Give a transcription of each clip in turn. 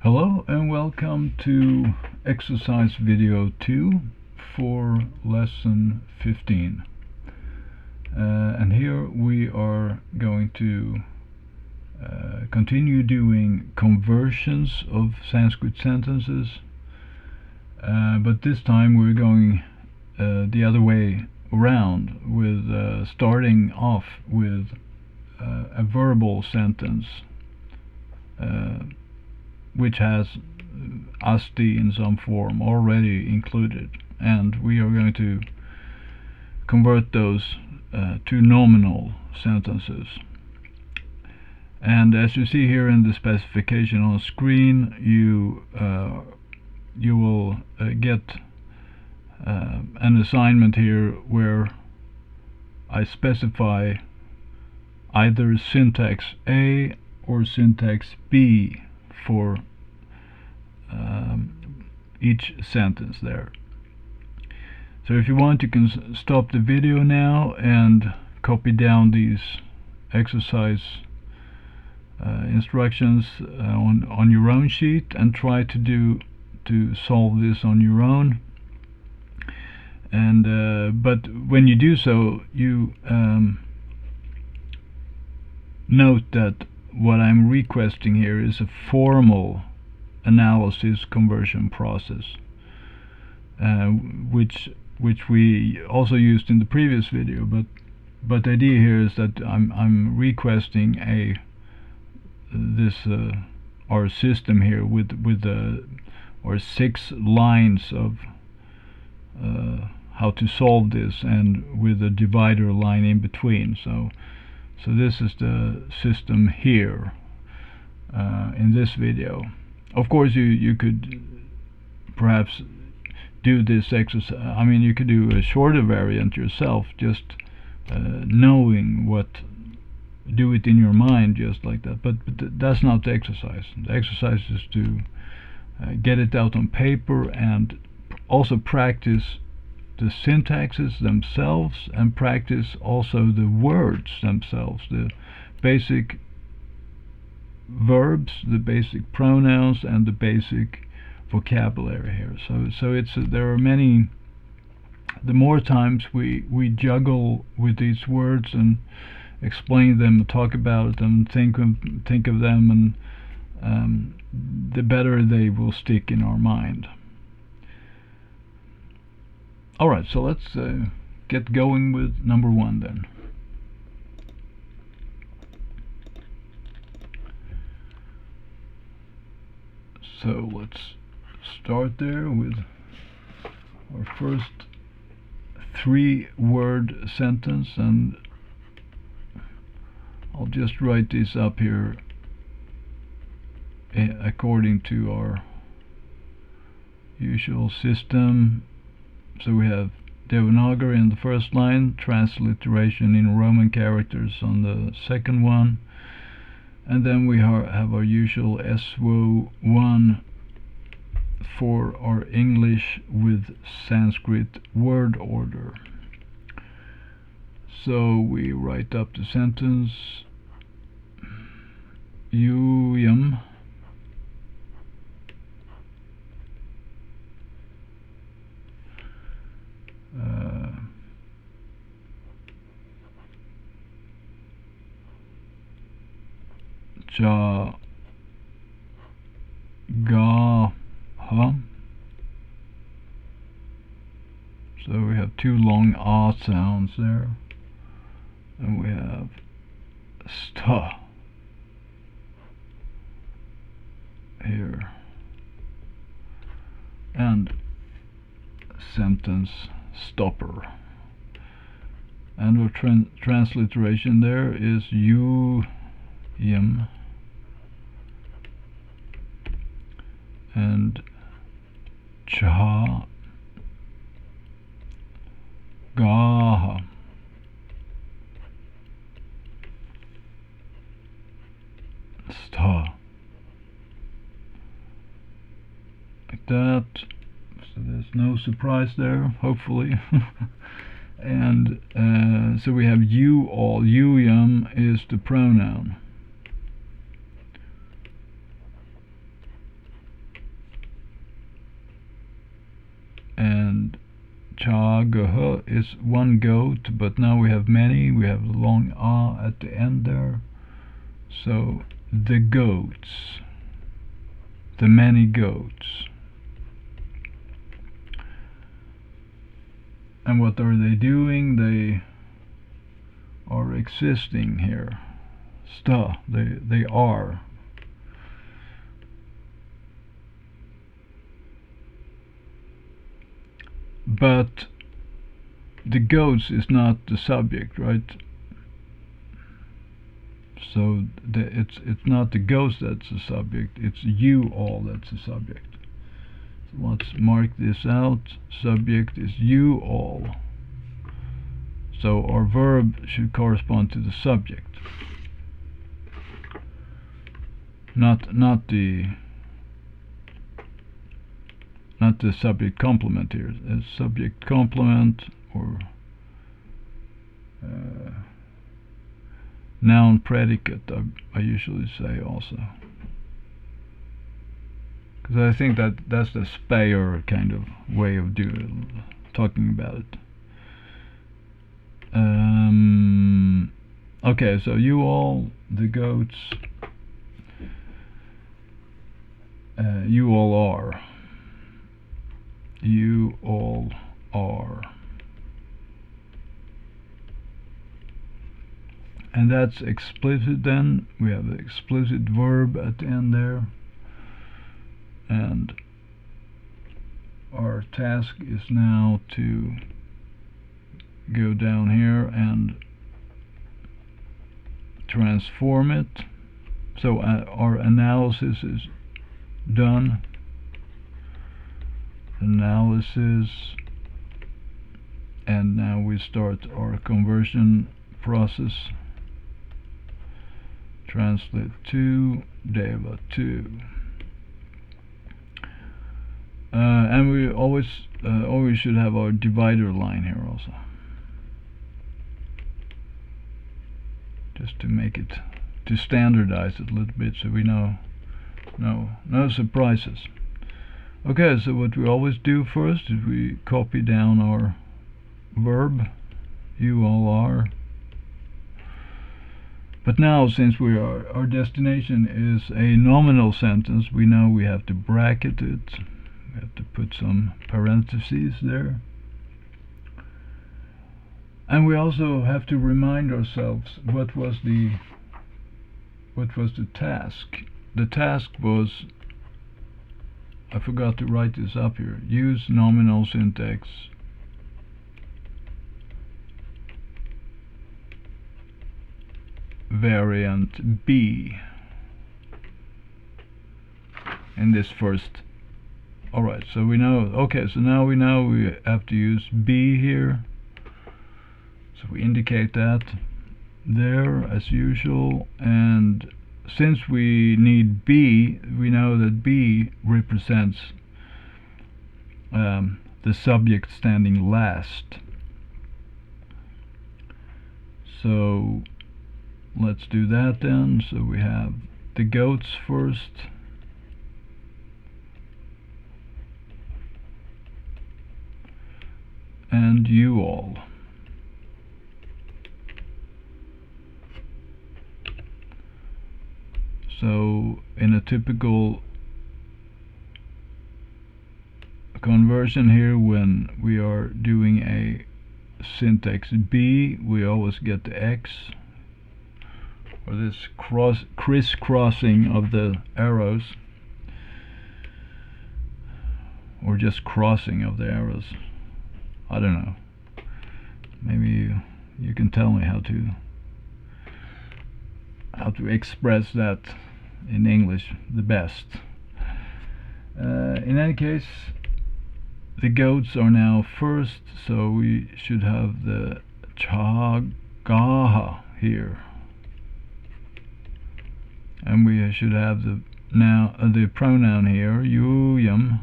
Hello and welcome to exercise video 2 for lesson 15. And here we are going to continue doing conversions of Sanskrit sentences, but this time we're going the other way around, with starting off with a verbal sentence which has asti in some form already included, and we are going to convert those to nominal sentences. And as you see here in the specification on screen, you will get an assignment here where I specify either syntax A or syntax B for each sentence there. So if you want, you can stop the video now and copy down these exercise instructions on your own sheet and try to solve this on your own. And but when you do so, you note that what I'm requesting here is a formal analysis conversion process, which we also used in the previous video, but the idea here is that I'm requesting our system here with or 6 lines of how to solve this, and with a divider line in between. So this is the system here in this video. Of course, you could perhaps do this exercise. I mean, you could do a shorter variant yourself, just knowing do it in your mind just like that. But that's not the exercise. The exercise is to get it out on paper and also practice the syntaxes themselves, and practice also the words themselves, the basic verbs, the basic pronouns, and the basic vocabulary here. So there are many. The more times we juggle with these words and explain them, talk about them, think of them, and the better they will stick in our mind. Alright, so let's get going with number 1 then. So let's start there with our first 3-word sentence, and I'll just write this up here according to our usual system. So we have Devanagari in the first line, transliteration in Roman characters on the second one, and then we have our usual SWO1 for our English with Sanskrit word order. So we write up the sentence: Yuyam Jagaha. So we have 2 long ah sounds there, and we have sta here, and sentence stopper. And our transliteration there is yum and cha gaha. Sta. Like that. So there's no surprise there, hopefully. And so we have you all. Yum is the pronoun. chagah is one goat, but now we have many. We have the long a at the end there. So the goats, the many goats. And what are they doing? They are existing here. They are. But the goats is not the subject, right? So it's not the goats that's the subject, it's you all that's the subject. So let's mark this out. Subject is you all. So our verb should correspond to the subject. Not the subject complement here. A subject complement or noun predicate, I usually say also, because I think that's the Speyer kind of way of talking about it. Okay, so you all, the goats, you all are. You all are. And that's explicit then. We have the explicit verb at the end there. And our task is now to go down here and transform it. So our analysis is done. Analysis. And now we start our conversion process. Translate to Deva 2. And we always should have our divider line here also, just to make it, to standardize it a little bit so we know no surprises. Okay, so what we always do first is we copy down our verb, you all are. But now, since our destination is a nominal sentence, we know we have to bracket it. We have to put some parentheses there. And we also have to remind ourselves what was the task. The task was, I forgot to write this up here, use nominal syntax variant B in this first. Alright, so we know, okay, so now we know we have to use B here, so we indicate that there as usual. And since we need B, we know that B represents the subject standing last. So let's do that then. So we have the goats first, and you all. So in a typical conversion here, when we are doing a syntax B, we always get the X, or this crisscrossing of the arrows, or just crossing of the arrows. I don't know. Maybe you can tell me how to express that in English the best. In any case, the goats are now first, so we should have the chagaha here, and we should have the pronoun here, yuyam,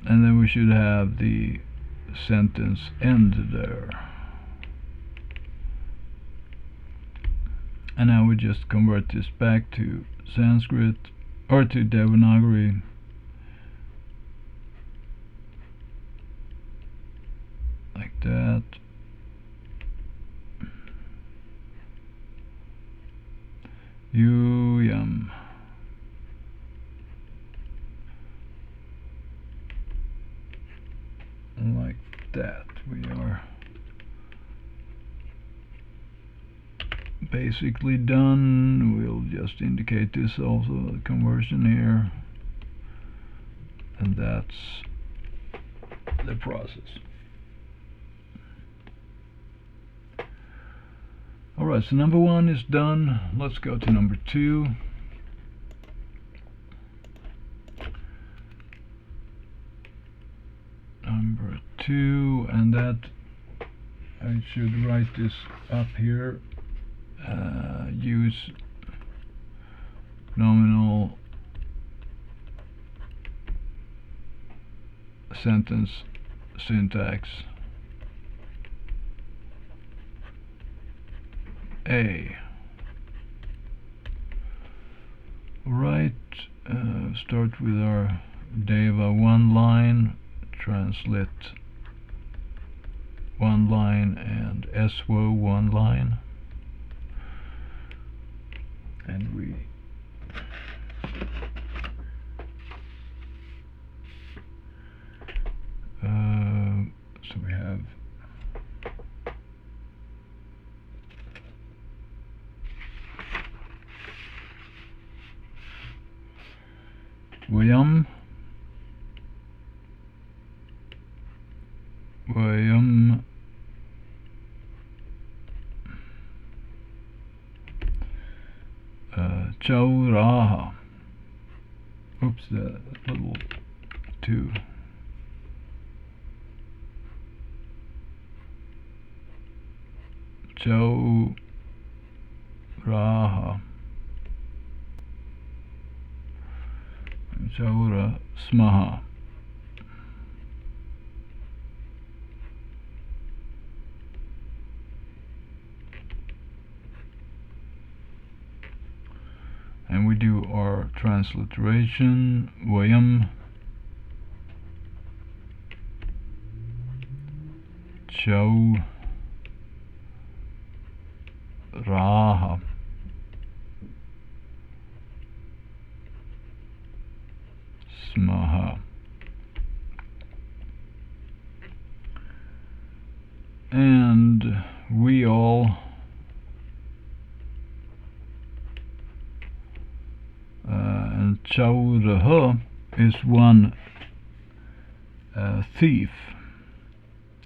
and then we should have the sentence end there. And now we just convert this back to Sanskrit, or to Devanagari, Yum. Like that. We are basically done. We'll just indicate this also, the conversion here, and that's the process. Alright, so number 1 is done. Let's go to number 2. Number 2, and that I should write this up here. Use nominal sentence syntax A. Right, start with our deva one line, translate one line, and svo one line, and we so we have Vayam Chauraha. Oops, that little 2. Chauraha. Chaura smaha. And we do our transliteration. Vayam Chauraha smaha. And we all and Chauraha is one thief,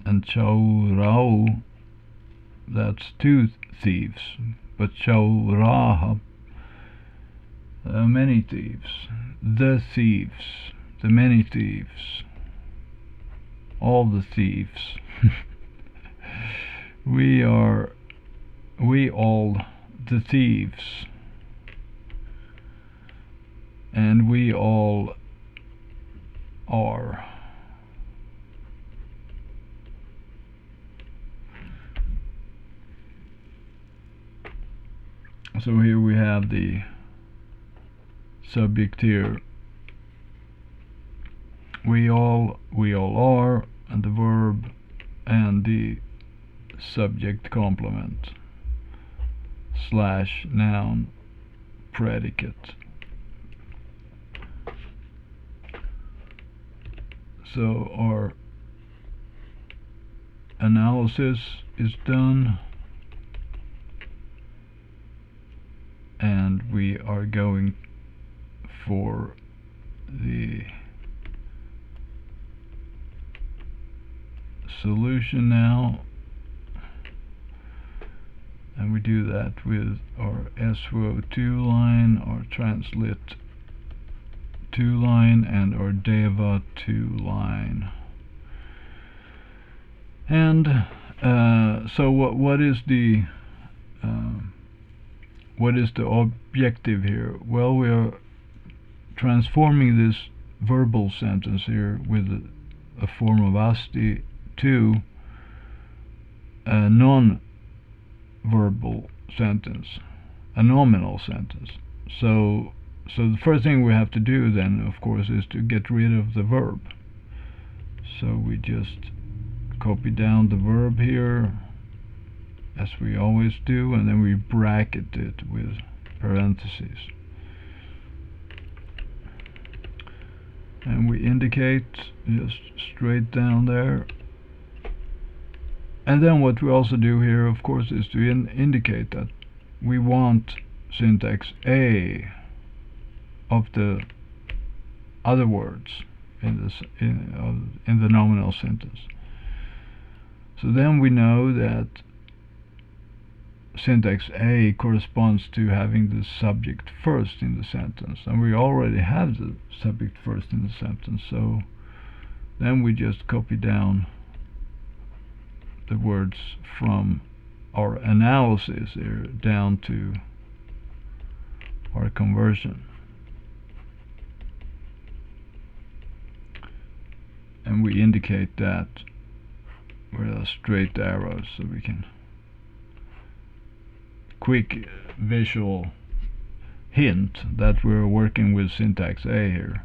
and Chaurao, that's 2 thieves, but Chauraha, many thieves, the thieves, the many thieves, all the thieves. We all the thieves, and we all are. So here we have the subject here. We all are, and the verb and the subject complement / noun predicate. So our analysis is done, and we are going for the solution now, and we do that with our SVO2 line, our translate 2 line, and our deva 2 line. And so what is the objective here? Well, we are transforming this verbal sentence here with a form of asti to a non-verbal sentence, a nominal sentence. So the first thing we have to do then, of course, is to get rid of the verb. So we just copy down the verb here, as we always do, and then we bracket it with parentheses. And we indicate just straight down there. And then what we also do here, of course, is to indicate that we want syntax A of the other words in the nominal sentence. So then we know that syntax A corresponds to having the subject first in the sentence, and we already have the subject first in the sentence, so then we just copy down the words from our analysis here down to our conversion, and we indicate that with a straight arrow so we can quick visual hint that we're working with syntax A here.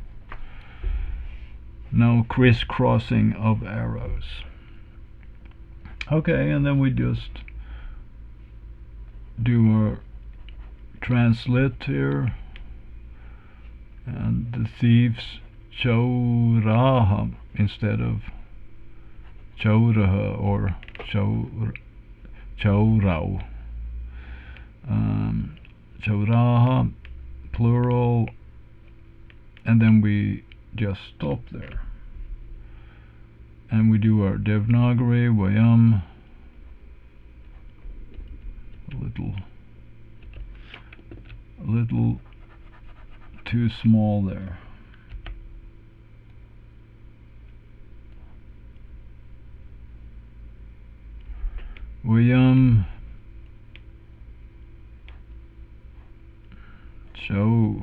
No crisscrossing of arrows. Okay, and then we just do our translate here, and the thieves choraha instead of choraha or chorau. Choraha, plural, and then we just stop there. And we do our Devanagari, Vayam, a little too small there. Vayam Show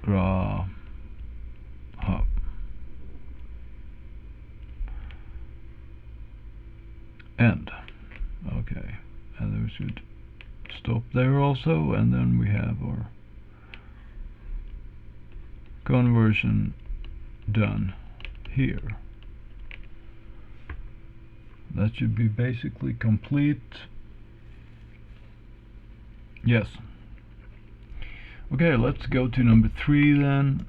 Ra Ha. End. Okay, and then we should stop there also, and then we have our conversion done here. That should be basically complete. Yes. Okay, let's go to number 3 then.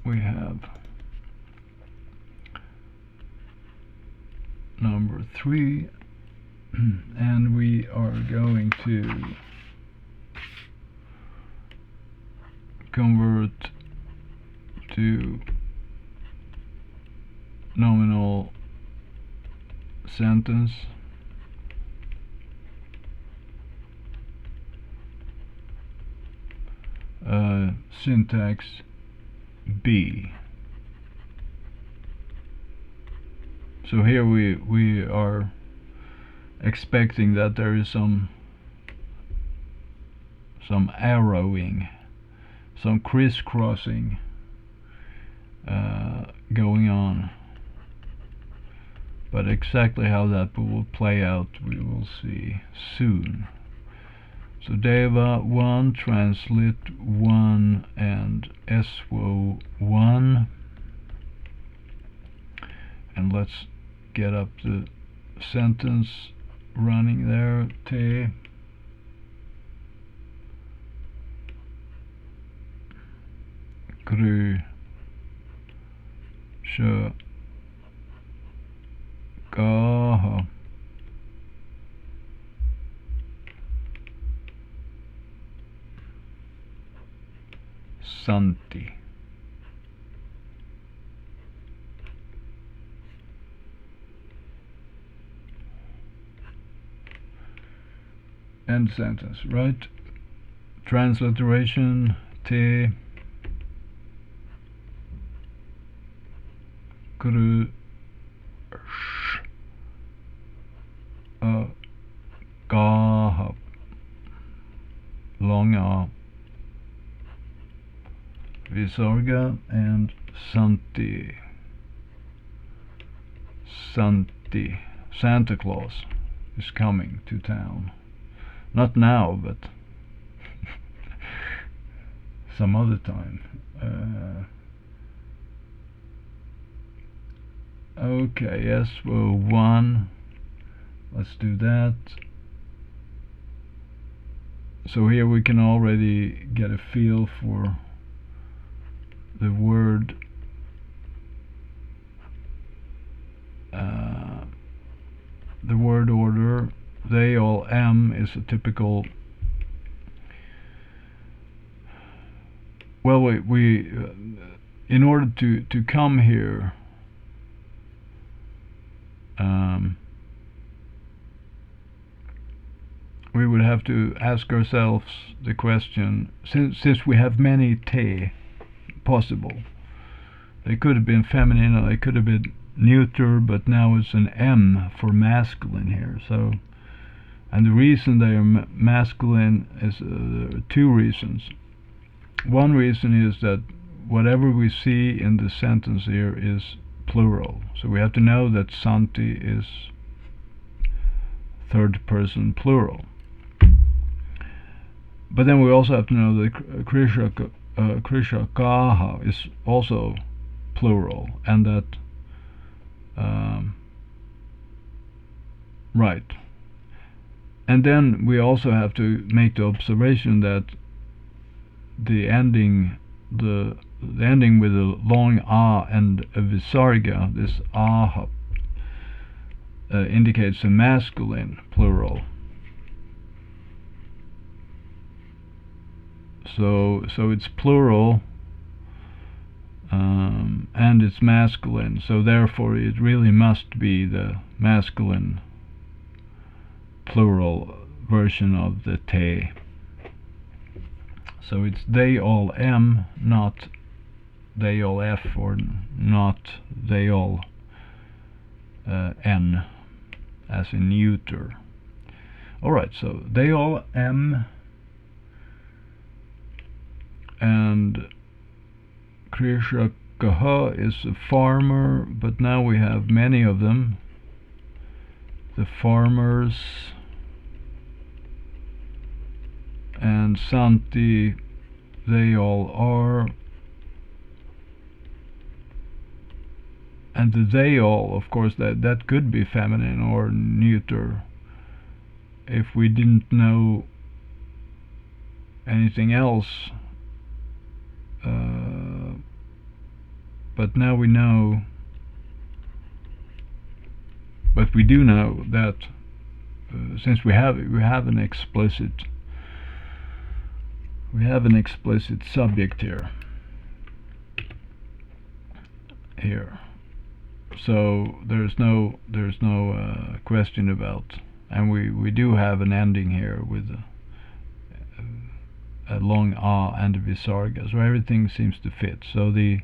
We have number 3 and we are going to convert to nominal sentence. Syntax B. So here we are expecting that there is some arrowing, some crisscrossing going on, but exactly how that will play out we will see soon. So Deva 1, translate 1, and SWO 1, and let's get up the sentence running there. Te Kru Shö Gaha Santi. End sentence, right? Transliteration Te Kru Gaha, long A, Visarga, and Santi. Santi. Santa Claus is coming to town. Not now, but some other time. Okay, yes, well, 1. Let's do that. So here we can already get a feel for the word order. They all am is a typical. Well, we in order to come here, we would have to ask ourselves the question, since we have many te possible. They could have been feminine or they could have been neuter, but now it's an M for masculine here. So, and the reason they are masculine is two reasons. One reason is that whatever we see in the sentence here is plural. So we have to know that Santi is third person plural. But then we also have to know that Krishakaha is also plural, and that right. And then we also have to make the observation that the ending with a long a and a visarga, this aha, indicates a masculine plural. So it's plural, and it's masculine. So therefore, it really must be the masculine plural version of the te. So it's they all m, not they all f, or not they all n, as in neuter. Alright, so they all m, and Krishakaha is a farmer, but now we have many of them. The farmers, and Santi, they all are, and the they all, of course, that could be feminine or neuter if we didn't know anything else, but now we know. But we do know that since we have an explicit subject here, so there's no question about, and we do have an ending here with a long a and a visarga, so everything seems to fit. So the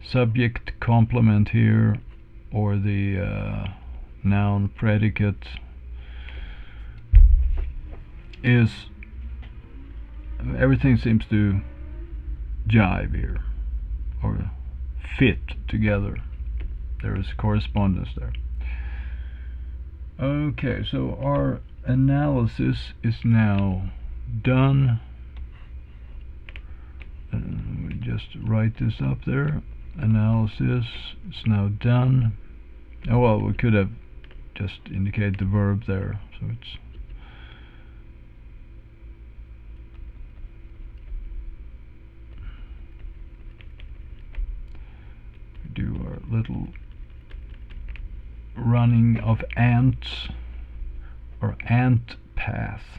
subject complement here, or the noun predicate, is, everything seems to jive here, or fit together. There is correspondence there. Okay, so our analysis is now done. We just write this up there. Analysis is now done. Oh, well, we could have just indicate the verb there, so it's do our little running of ants, or ant path,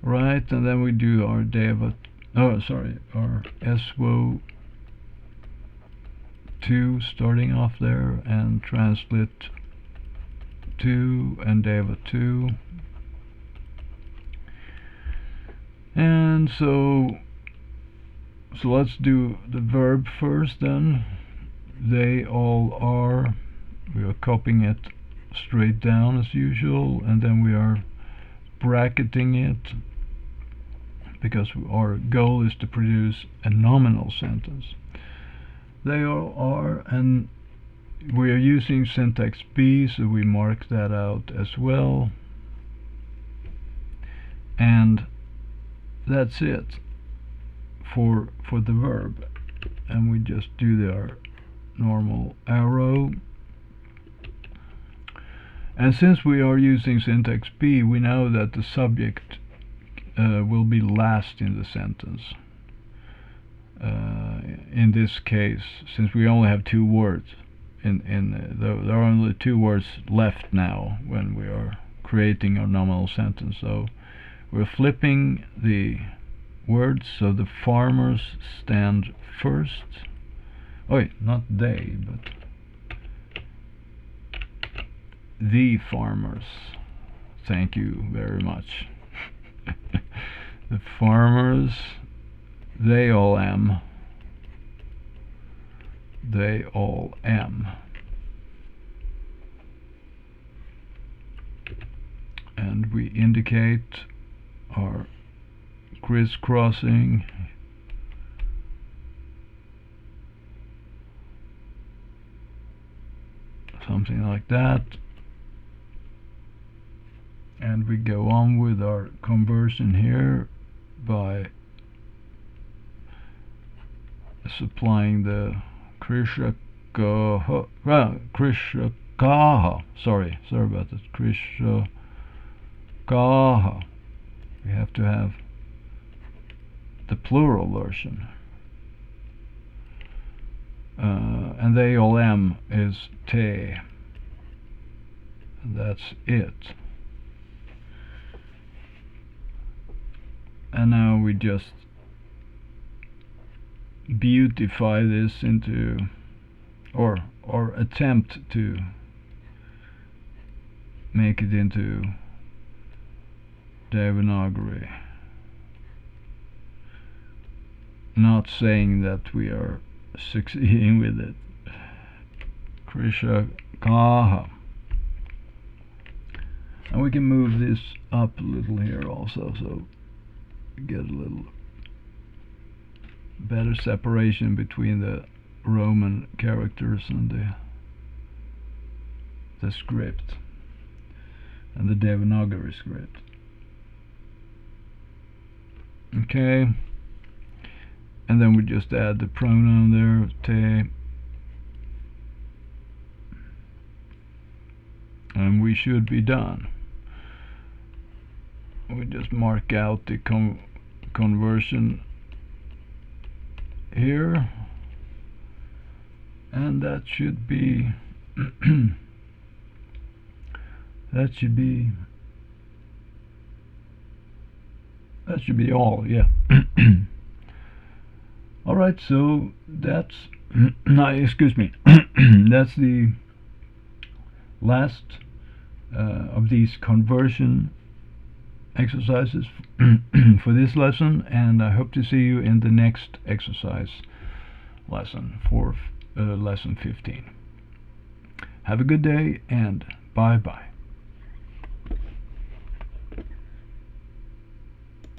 right? And then we do our our SWO 2 starting off there, and translate 2 and Deva 2. And so let's do the verb first then. They all are. We are copying it straight down as usual, and then we are bracketing it, because our goal is to produce a nominal sentence. They all are, and we are using syntax B, so we mark that out as well. And that's it for the verb. And we just do our normal arrow. And since we are using syntax B, we know that the subject will be last in the sentence. In this case, since we only have 2 words, there are only 2 words left now when we are creating our nominal sentence. So we're flipping the words so the farmers stand first. Oh, not they, but the farmers. Thank you very much. The farmers, they all am. They all am. And we indicate our crisscrossing something like that, and we go on with our conversion here by supplying the krishakaha, sorry about that, krishakaha. We have to have the plural version. And they all am is te. That's it. And now we just beautify this into, or attempt to make it into Devanagari. Not saying that we are succeeding with it. Krishakaha. And we can move this up a little here also, so we get a little better separation between the Roman characters and the script and the Devanagari script. Okay, and then we just add the pronoun there, te, and we should be done. We just mark out the conversion here, and that should be that should be all, yeah. All right, so that's no, excuse me. That's the last of these conversion exercises for this lesson, and I hope to see you in the next exercise lesson for lesson 15. Have a good day, and bye bye.